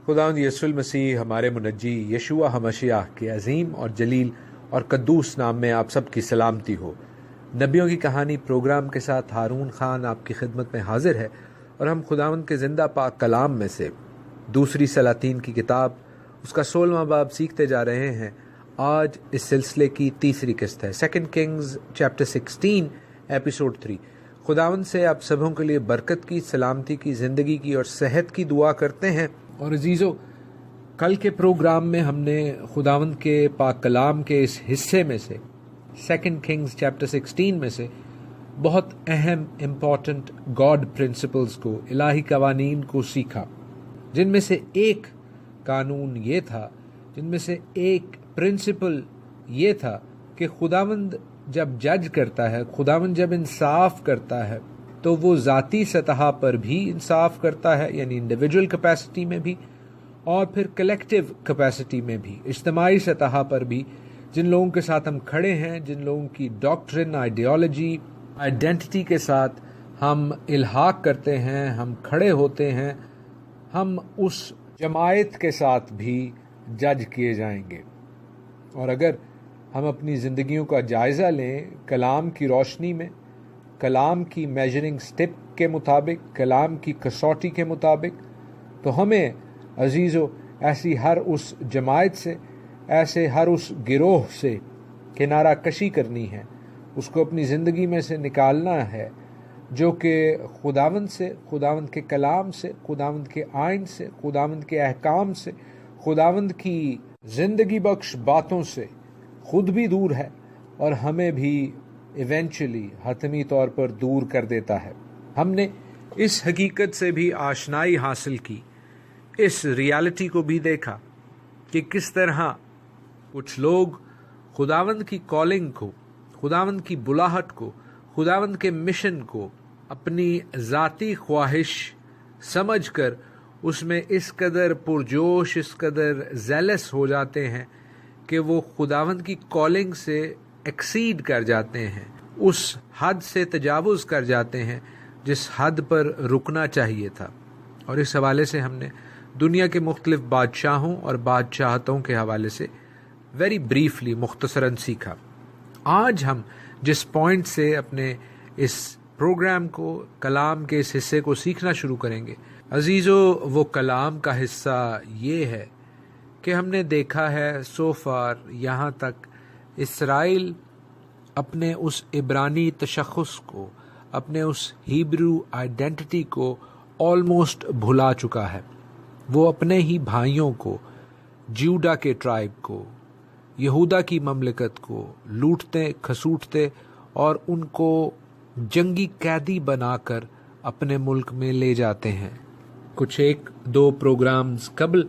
خداوند یسوع المسیح ہمارے منجی یشوع ہمشیاہ کے عظیم اور جلیل اور قدوس نام میں آپ سب کی سلامتی ہو۔ نبیوں کی کہانی پروگرام کے ساتھ ہارون خان آپ کی خدمت میں حاضر ہے، اور ہم خداوند کے زندہ پاک کلام میں سے دوسری سلاطین کی کتاب اس کا 16واں باب سیکھتے جا رہے ہیں۔ آج اس سلسلے کی تیسری قسط ہے، 2 کنگز چیپٹر 16 ایپیسوڈ 3۔ خداوند سے آپ سبوں کے لیے برکت کی، سلامتی کی، زندگی کی اور صحت کی دعا کرتے ہیں۔ اور عزیزو، کل کے پروگرام میں ہم نے خداوند کے پاک کلام کے اس حصے میں سے 2 کنگز چیپٹر 16 میں سے بہت اہم امپورٹنٹ گاڈ پرنسپلز کو، الہی قوانین کو سیکھا، جن میں سے ایک قانون یہ تھا، جن میں سے ایک پرنسپل یہ تھا کہ خداوند جب جج کرتا ہے، خداوند جب انصاف کرتا ہے، تو وہ ذاتی سطح پر بھی انصاف کرتا ہے، یعنی انڈیویجول کیپیسٹی میں بھی، اور پھر کلیکٹیو کیپیسٹی میں بھی، اجتماعی سطح پر بھی۔ جن لوگوں کے ساتھ ہم کھڑے ہیں، جن لوگوں کی ڈاکٹرن، آئیڈیالوجی، آئیڈینٹی کے ساتھ ہم الحاق کرتے ہیں، ہم کھڑے ہوتے ہیں، ہم اس جماعت کے ساتھ بھی جج کیے جائیں گے۔ اور اگر ہم اپنی زندگیوں کا جائزہ لیں کلام کی روشنی میں، کلام کی میجرنگ سٹپ کے مطابق، کلام کی کسوٹی کے مطابق، تو ہمیں عزیزو ایسی ہر اس جماعت سے، ایسے ہر اس گروہ سے کنارہ کشی کرنی ہے، اس کو اپنی زندگی میں سے نکالنا ہے، جو کہ خداوند سے، خداوند کے کلام سے، خداوند کے آئین سے، خداوند کے احکام سے، خداوند کی زندگی بخش باتوں سے خود بھی دور ہے، اور ہمیں بھی ایونچولی حتمی طور پر دور کر دیتا ہے۔ ہم نے اس حقیقت سے بھی آشنائی حاصل کی، اس ریالٹی کو بھی دیکھا کہ کس طرح کچھ لوگ خداوند کی کالنگ کو، خداوند کی بلاہٹ کو، خداوند کے مشن کو اپنی ذاتی خواہش سمجھ کر اس میں اس قدر پرجوش، اس قدر زیلس ہو جاتے ہیں کہ وہ خداوند کی کالنگ سے ایکسیڈ کر جاتے ہیں، اس حد سے تجاوز کر جاتے ہیں جس حد پر رکنا چاہیے تھا۔ اور اس حوالے سے ہم نے دنیا کے مختلف بادشاہوں اور بادشاہتوں کے حوالے سے ویری بریفلی، مختصراً سیکھا۔ آج ہم جس پوائنٹ سے اپنے اس پروگرام کو، کلام کے اس حصے کو سیکھنا شروع کریں گے، عزیزو، وہ کلام کا حصہ یہ ہے کہ ہم نے دیکھا ہے سو فار یہاں تک اسرائیل اپنے اس عبرانی تشخص کو، اپنے اس ہیبرو آئیڈینٹی کو آلموسٹ بھلا چکا ہے۔ وہ اپنے ہی بھائیوں کو، جیوڈا کے ٹرائب کو، یہودا کی مملکت کو لوٹتے، کھسوٹتے اور ان کو جنگی قیدی بنا کر اپنے ملک میں لے جاتے ہیں۔ کچھ 1-2 پروگرامز قبل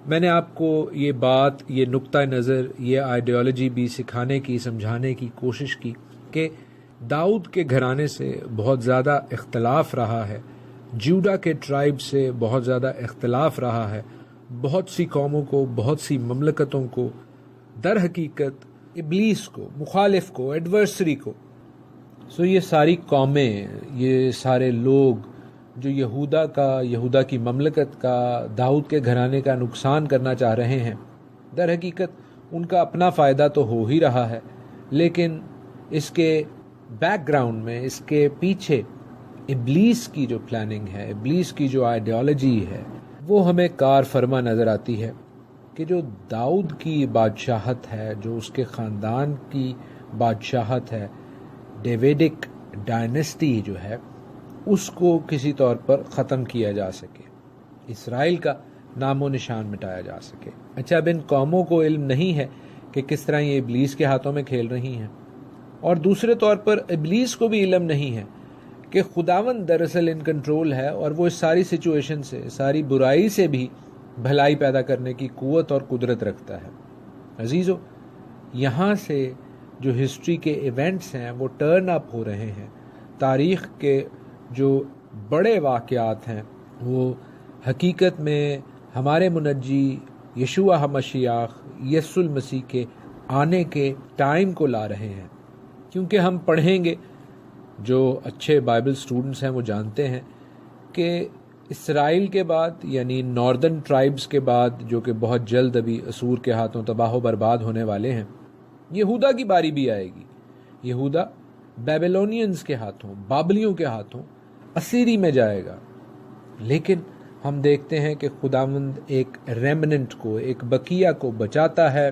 میں نے آپ کو یہ بات، یہ نقطہ نظر، یہ آئیڈیالوجی بھی سکھانے کی، سمجھانے کی کوشش کی کہ داؤد کے گھرانے سے بہت زیادہ اختلاف رہا ہے، جیوڈا کے ٹرائب سے بہت زیادہ اختلاف رہا ہے، بہت سی قوموں کو، بہت سی مملکتوں کو، در حقیقت ابلیس کو، مخالف کو، ایڈورسری کو۔ یہ ساری قومیں، یہ سارے لوگ جو یہودا کی مملکت کا، داؤد کے گھرانے کا نقصان کرنا چاہ رہے ہیں، در حقیقت ان کا اپنا فائدہ تو ہو ہی رہا ہے، لیکن اس کے بیک گراؤنڈ میں، اس کے پیچھے ابلیس کی جو پلاننگ ہے، ابلیس کی جو آئیڈیالوجی ہے، وہ ہمیں کار فرما نظر آتی ہے کہ جو داؤد کی بادشاہت ہے، جو اس کے خاندان کی بادشاہت ہے، ڈیویڈک ڈائنسٹی جو ہے، اس کو کسی طور پر ختم کیا جا سکے، اسرائیل کا نام و نشان مٹایا جا سکے۔ اچھا، اب ان قوموں کو علم نہیں ہے کہ کس طرح یہ ابلیس کے ہاتھوں میں کھیل رہی ہیں، اور دوسرے طور پر ابلیس کو بھی علم نہیں ہے کہ خداوند دراصل ان کنٹرول ہے، اور وہ اس ساری سچویشن سے، ساری برائی سے بھی بھلائی پیدا کرنے کی قوت اور قدرت رکھتا ہے۔ عزیزو، یہاں سے جو ہسٹری کے ایونٹس ہیں وہ ٹرن اپ ہو رہے ہیں، تاریخ کے جو بڑے واقعات ہیں وہ حقیقت میں ہمارے منجی یشوع ہمشیاہ یسوع المسیح کے آنے کے ٹائم کو لا رہے ہیں۔ کیونکہ ہم پڑھیں گے، جو اچھے بائبل سٹوڈنٹس ہیں وہ جانتے ہیں کہ اسرائیل کے بعد یعنی ناردرن ٹرائبز کے بعد جو کہ بہت جلد ابھی اسور کے ہاتھوں تباہ و برباد ہونے والے ہیں، یہودا کی باری بھی آئے گی۔ یہودا بیبیلونینز کے ہاتھوں، بابلیوں کے ہاتھوں اسیری میں جائے گا۔ لیکن ہم دیکھتے ہیں کہ خداوند ایک ریمننٹ کو، ایک بقیہ کو بچاتا ہے۔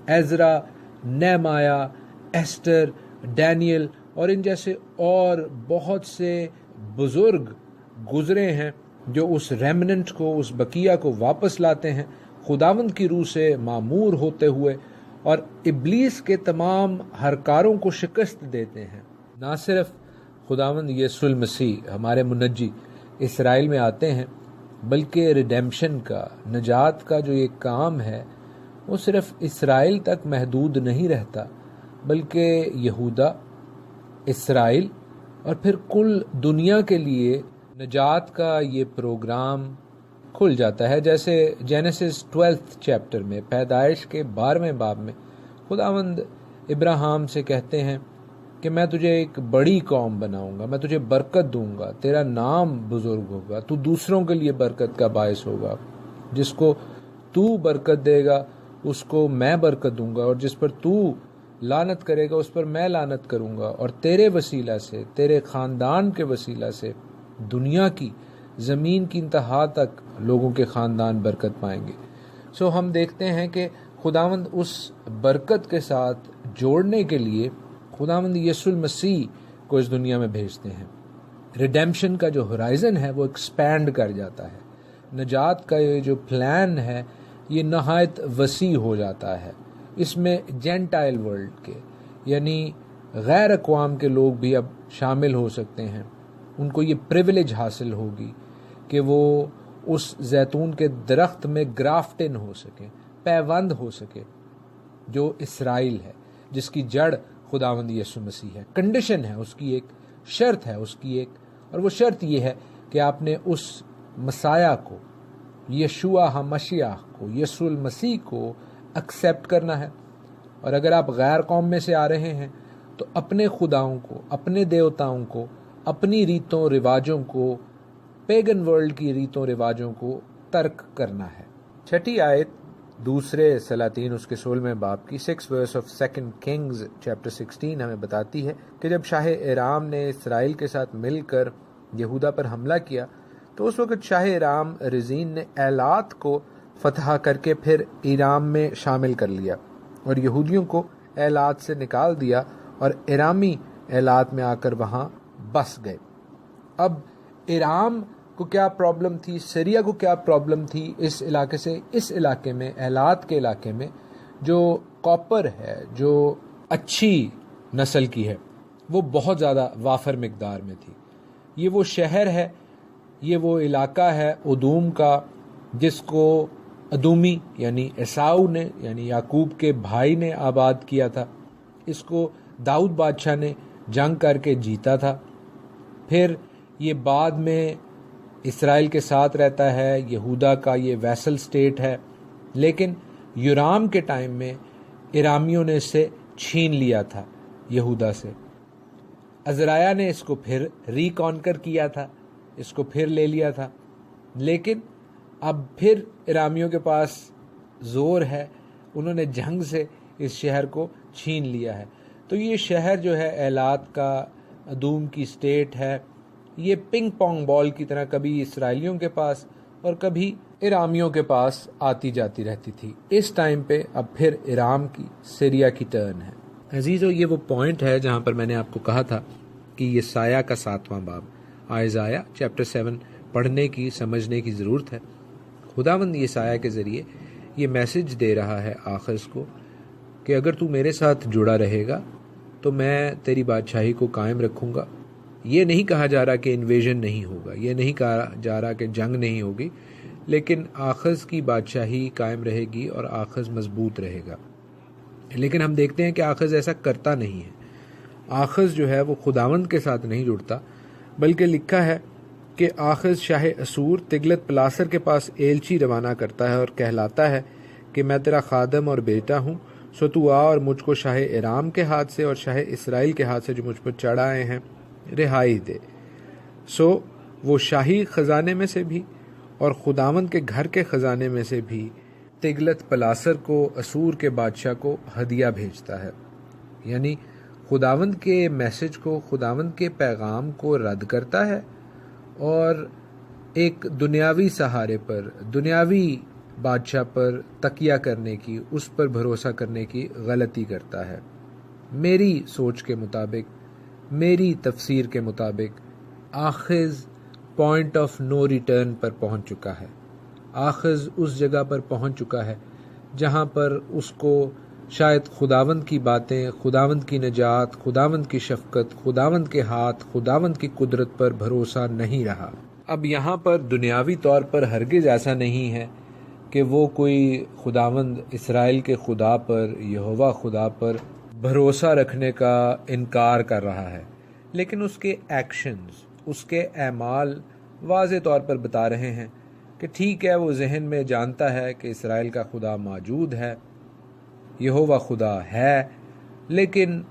عزرا، نہمایہ، ایسٹر، ڈینیل اور ان جیسے اور بہت سے بزرگ گزرے ہیں جو اس ریمننٹ کو، اس بقیہ کو واپس لاتے ہیں خداوند کی روح سے معمور ہوتے ہوئے، اور ابلیس کے تمام ہرکاروں کو شکست دیتے ہیں۔ نہ صرف خداوند یسوع المسیح ہمارے منجی اسرائیل میں آتے ہیں، بلکہ ریڈیمشن کا، نجات کا جو یہ کام ہے وہ صرف اسرائیل تک محدود نہیں رہتا، بلکہ یہودا، اسرائیل اور پھر کل دنیا کے لیے نجات کا یہ پروگرام کھل جاتا ہے۔ جیسے جینیسس 12 چیپٹر میں، پیدائش کے 12ویں باب میں خداوند ابراہیم سے کہتے ہیں کہ میں تجھے ایک بڑی قوم بناؤں گا، میں تجھے برکت دوں گا، تیرا نام بزرگ ہوگا، تو دوسروں کے لیے برکت کا باعث ہوگا، جس کو تو برکت دے گا اس کو میں برکت دوں گا، اور جس پر تو لعنت کرے گا اس پر میں لعنت کروں گا، اور تیرے وسیلہ سے، تیرے خاندان کے وسیلہ سے دنیا کی، زمین کی انتہا تک لوگوں کے خاندان برکت پائیں گے۔ سو ہم دیکھتے ہیں کہ خداوند اس برکت کے ساتھ جوڑنے کے لیے خداوند یسوع المسیح کو اس دنیا میں بھیجتے ہیں۔ ریڈیمشن کا جو ہورائزن ہے وہ ایکسپینڈ کر جاتا ہے۔ نجات کا یہ جو پلان ہے یہ نہایت وسیع ہو جاتا ہے۔ اس میں جینٹائل ورلڈ کے یعنی غیر اقوام کے لوگ بھی اب شامل ہو سکتے ہیں۔ ان کو یہ پریویلیج حاصل ہوگی کہ وہ اس زیتون کے درخت میں گرافٹ ان ہو سکیں، پیوند ہو سکے، جو اسرائیل ہے، جس کی جڑ خداوند یسوع مسیح ہے۔ کنڈیشن ہے اس کی، ایک شرط ہے اس کی ایک، اور وہ شرط یہ ہے کہ آپ نے اس مسیح کو، یشوع ہمشیح کو، یسوع المسیح کو ایکسیپٹ کرنا ہے۔ اور اگر آپ غیر قوم میں سے آ رہے ہیں تو اپنے خداؤں کو، اپنے دیوتاؤں کو، اپنی ریتوں رواجوں کو، پیگن ورلڈ کی ریتوں رواجوں کو ترک کرنا ہے۔ چھٹی آیت دوسرے سلاطین اس کے 16ویں باب کی 6 verse of 2 Kings chapter 16 ہمیں بتاتی ہے کہ جب شاہ ایرام نے اسرائیل کے ساتھ مل کر یہودا پر حملہ کیا تو اس وقت شاہ ایرام رزین نے ایلات کو فتح کر کے پھر ایرام میں شامل کر لیا اور یہودیوں کو ایلات سے نکال دیا، اور ایرامی ایلات میں آ کر وہاں بس گئے۔ اب ایرام کو کیا پرابلم تھی، سیریا کو کیا پرابلم تھی اس علاقے سے؟ اس علاقے میں، ایلات کے علاقے میں جو کاپر ہے، جو اچھی نسل کی ہے، وہ بہت زیادہ وافر مقدار میں تھی۔ یہ وہ شہر ہے، یہ وہ علاقہ ہے ادوم کا، جس کو ادومی یعنی عیساؤ نے، یعنی یعقوب کے بھائی نے آباد کیا تھا۔ اس کو داؤد بادشاہ نے جنگ کر کے جیتا تھا۔ پھر یہ بعد میں اسرائیل کے ساتھ رہتا ہے، یہودا کا یہ ویسل سٹیٹ ہے، لیکن یورام کے ٹائم میں ایرامیوں نے اسے چھین لیا تھا یہودا سے۔ عزرایہ نے اس کو پھر ریکانکر کیا تھا، اس کو پھر لے لیا تھا، لیکن اب پھر ایرامیوں کے پاس زور ہے، انہوں نے جنگ سے اس شہر کو چھین لیا ہے۔ تو یہ شہر جو ہے ایلات کا، ادوم کی سٹیٹ ہے، یہ پنگ پونگ بال کی طرح کبھی اسرائیلیوں کے پاس اور کبھی ایرامیوں کے پاس آتی جاتی رہتی تھی۔ اس ٹائم پہ اب پھر ایرام کی، سیریا کی ٹرن ہے۔ عزیزو، یہ وہ پوائنٹ ہے جہاں پر میں نے آپ کو کہا تھا کہ یہ یسایہ کا 7واں باب، آئزایہ چیپٹر 7 پڑھنے کی، سمجھنے کی ضرورت ہے۔ خداوند یسایہ کے ذریعے یہ میسج دے رہا ہے آخرز کو کہ اگر تو میرے ساتھ جڑا رہے گا تو میں تیری بادشاہی کو قائم رکھوں گا۔ یہ نہیں کہا جا رہا کہ انویژن نہیں ہوگا، یہ نہیں کہا جا رہا کہ جنگ نہیں ہوگی، لیکن آخذ کی بادشاہی قائم رہے گی اور آخذ مضبوط رہے گا۔ لیکن ہم دیکھتے ہیں کہ آخذ ایسا کرتا نہیں ہے۔ آخذ جو ہے وہ خداوند کے ساتھ نہیں جڑتا، بلکہ لکھا ہے کہ آخذ شاہ اسور تگلت پلاسر کے پاس ایلچی روانہ کرتا ہے اور کہلاتا ہے کہ میں تیرا خادم اور بیٹا ہوں، سو تو آ اور مجھ کو شاہ ایرام کے ہاتھ سے اور شاہ اسرائیل کے ہاتھ سے جو مجھ پر چڑھ آئے ہیں رہائی دے۔ سو وہ شاہی خزانے میں سے بھی اور خداوند کے گھر کے خزانے میں سے بھی تگلت پلاسر کو، اسور کے بادشاہ کو ہدیہ بھیجتا ہے، یعنی خداوند کے میسج کو، خداوند کے پیغام کو رد کرتا ہے اور ایک دنیاوی سہارے پر، دنیاوی بادشاہ پر تکیہ کرنے کی، اس پر بھروسہ کرنے کی غلطی کرتا ہے۔ میری سوچ کے مطابق، میری تفسیر کے مطابق، آخذ پوائنٹ آف نو ریٹرن پر پہنچ چکا ہے۔ آخذ اس جگہ پر پہنچ چکا ہے جہاں پر اس کو شاید خداوند کی باتیں، خداوند کی نجات، خداوند کی شفقت، خداوند کے ہاتھ، خداوند کی قدرت پر بھروسہ نہیں رہا۔ اب یہاں پر دنیاوی طور پر ہرگز ایسا نہیں ہے کہ وہ کوئی خداوند اسرائیل کے خدا پر، یہوہ خدا پر بھروسہ رکھنے کا انکار کر رہا ہے، لیکن اس کے ایکشنز، اس کے اعمال واضح طور پر بتا رہے ہیں کہ ٹھیک ہے، وہ ذہن میں جانتا ہے کہ اسرائیل کا خدا موجود ہے، یہوہ خدا ہے، لیکن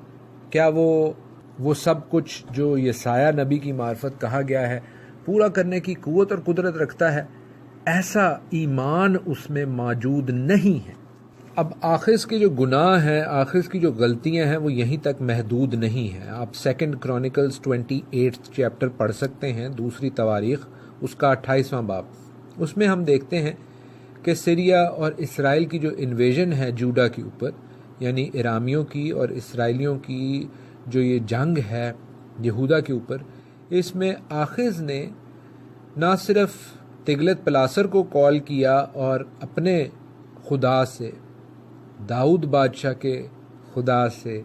کیا وہ سب کچھ جو یسایہ نبی کی معرفت کہا گیا ہے پورا کرنے کی قوت اور قدرت رکھتا ہے؟ ایسا ایمان اس میں موجود نہیں ہے۔ اب آخذ کے جو گناہ ہیں، آخذ کی جو غلطیاں ہیں، وہ یہیں تک محدود نہیں ہیں۔ آپ 2 کرونیکلز 28 چیپٹر پڑھ سکتے ہیں، دوسری تواریخ، اس کا 28واں باب۔ اس میں ہم دیکھتے ہیں کہ سیریا اور اسرائیل کی جو انویژن ہے جوڈا کے اوپر، یعنی ارامیوں کی اور اسرائیلیوں کی جو یہ جنگ ہے یہودا کے اوپر، اس میں آخذ نے نہ صرف تگلت پلاسر کو کال کیا اور اپنے خدا سے، داؤد بادشاہ کے خدا سے،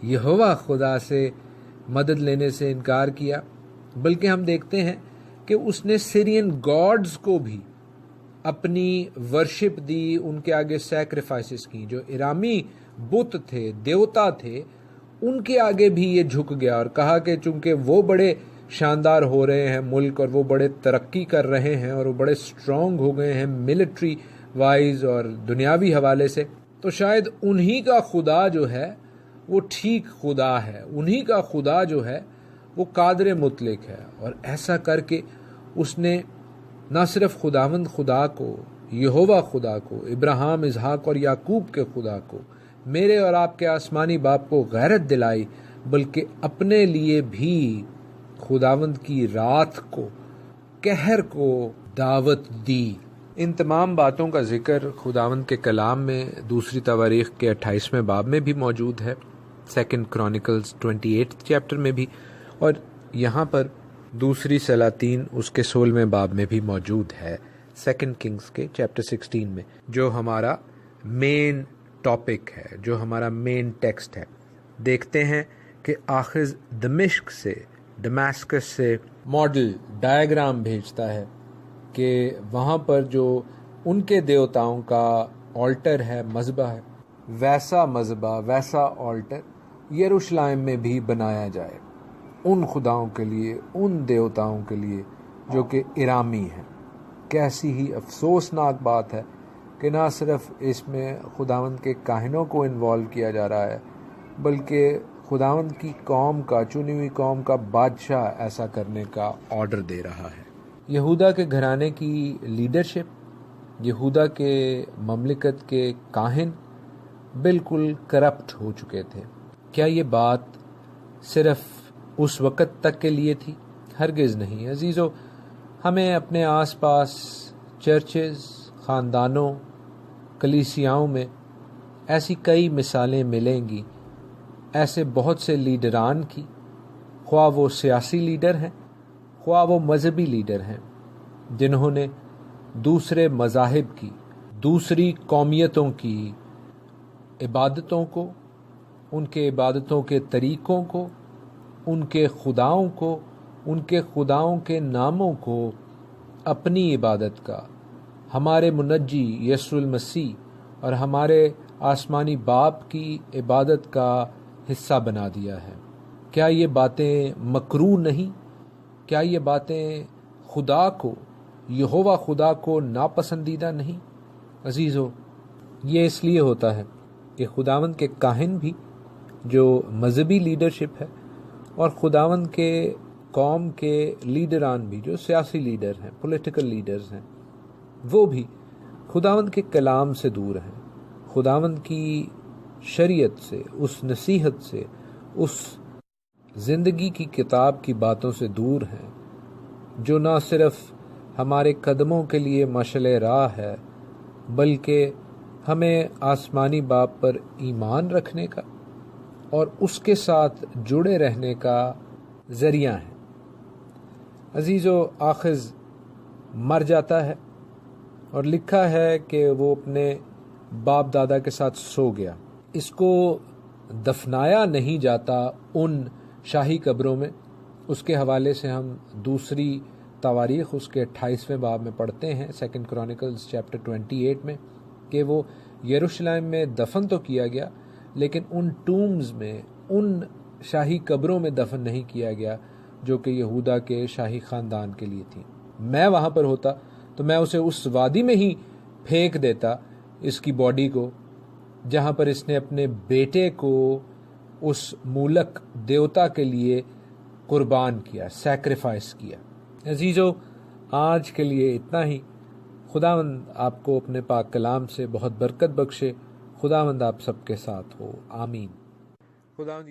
یہوہ خدا سے مدد لینے سے انکار کیا، بلکہ ہم دیکھتے ہیں کہ اس نے سیرین گاڈز کو بھی اپنی ورشپ دی، ان کے آگے سیکریفائسز کی۔ جو ارامی بت تھے، دیوتا تھے، ان کے آگے بھی یہ جھک گیا اور کہا کہ چونکہ وہ بڑے شاندار ہو رہے ہیں ملک، اور وہ بڑے ترقی کر رہے ہیں، اور وہ بڑے سٹرونگ ہو گئے ہیں ملٹری وائز اور دنیاوی حوالے سے، تو شاید انہی کا خدا جو ہے وہ ٹھیک خدا ہے، انہی کا خدا جو ہے وہ قادر مطلق ہے۔ اور ایسا کر کے اس نے نہ صرف خداوند خدا کو، یہوہ خدا کو، ابراہیم، اسحاق اور یعقوب کے خدا کو، میرے اور آپ کے آسمانی باپ کو غیرت دلائی، بلکہ اپنے لیے بھی خداوند کی رات کو، قہر کو دعوت دی۔ ان تمام باتوں کا ذکر خداوند کے کلام میں دوسری تواریخ کے 28ویں باب میں بھی موجود ہے، 2 کرونیکلز 28 چیپٹر میں بھی، اور یہاں پر دوسری سلاطین اس کے 16ویں باب میں بھی موجود ہے، 2 کنگز کے چیپٹر 16 میں، جو ہمارا مین ٹاپک ہے، جو ہمارا مین ٹیکسٹ ہے۔ دیکھتے ہیں کہ آخذ دمشق سے، ڈماسکس سے ماڈل ڈائیگرام بھیجتا ہے کہ وہاں پر جو ان کے دیوتاؤں کا آلٹر ہے، مذبح ہے، ویسا مذبح، ویسا آلٹر یروشلم میں بھی بنایا جائے، ان خداؤں کے لیے، ان دیوتاؤں کے لیے جو کہ ارامی ہیں۔ کیسی ہی افسوسناک بات ہے کہ نہ صرف اس میں خداوند کے کاہنوں کو انوالو کیا جا رہا ہے، بلکہ خداوند کی قوم کا، چنی ہوئی قوم کا بادشاہ ایسا کرنے کا آرڈر دے رہا ہے۔ یہودا کے گھرانے کی لیڈرشپ، یہودا کے مملکت کے کاہن بالکل کرپٹ ہو چکے تھے۔ کیا یہ بات صرف اس وقت تک کے لیے تھی؟ ہرگز نہیں عزیزو، ہمیں اپنے آس پاس چرچز، خاندانوں، کلیسیاؤں میں ایسی کئی مثالیں ملیں گی، ایسے بہت سے لیڈران کی، خواہ وہ سیاسی لیڈر ہیں، خواہ وہ مذہبی لیڈر ہیں، جنہوں نے دوسرے مذاہب کی، دوسری قومیتوں کی عبادتوں کو، ان کے عبادتوں کے طریقوں کو، ان کے خداؤں کو، ان کے خداؤں کے ناموں کو اپنی عبادت کا، ہمارے منجی یسوع المسیح اور ہمارے آسمانی باپ کی عبادت کا حصہ بنا دیا ہے۔ کیا یہ باتیں مکروہ نہیں؟ کیا یہ باتیں خدا کو، یہوہ خدا کو ناپسندیدہ نہیں؟ عزیزو، یہ اس لیے ہوتا ہے کہ خداوند کے کاہن بھی، جو مذہبی لیڈرشپ ہے، اور خداوند کے قوم کے لیڈران بھی، جو سیاسی لیڈر ہیں، پولیٹیکل لیڈرز ہیں، وہ بھی خداوند کے کلام سے دور ہیں، خداوند کی شریعت سے، اس نصیحت سے، اس زندگی کی کتاب کی باتوں سے دور ہیں، جو نہ صرف ہمارے قدموں کے لیے مشعل راہ ہے، بلکہ ہمیں آسمانی باپ پر ایمان رکھنے کا اور اس کے ساتھ جڑے رہنے کا ذریعہ ہے۔ عزیزو، آخذ مر جاتا ہے اور لکھا ہے کہ وہ اپنے باپ دادا کے ساتھ سو گیا۔ اس کو دفنایا نہیں جاتا ان شاہی قبروں میں۔ اس کے حوالے سے ہم دوسری تواریخ اس کے 28ویں باب میں پڑھتے ہیں، 2 کرونیکلز چیپٹر 28 میں، کہ وہ یروشلم میں دفن تو کیا گیا، لیکن ان ٹومز میں، ان شاہی قبروں میں دفن نہیں کیا گیا جو کہ یہودا کے شاہی خاندان کے لیے تھی۔ میں وہاں پر ہوتا تو میں اسے اس وادی میں ہی پھینک دیتا، اس کی باڈی کو، جہاں پر اس نے اپنے بیٹے کو اس مولک دیوتا کے لیے قربان کیا، سیکریفائس کیا۔ عزیزو، آج کے لیے اتنا ہی۔ خداوند آپ کو اپنے پاک کلام سے بہت برکت بخشے۔ خداوند آپ سب کے ساتھ ہو، آمین۔ خداوند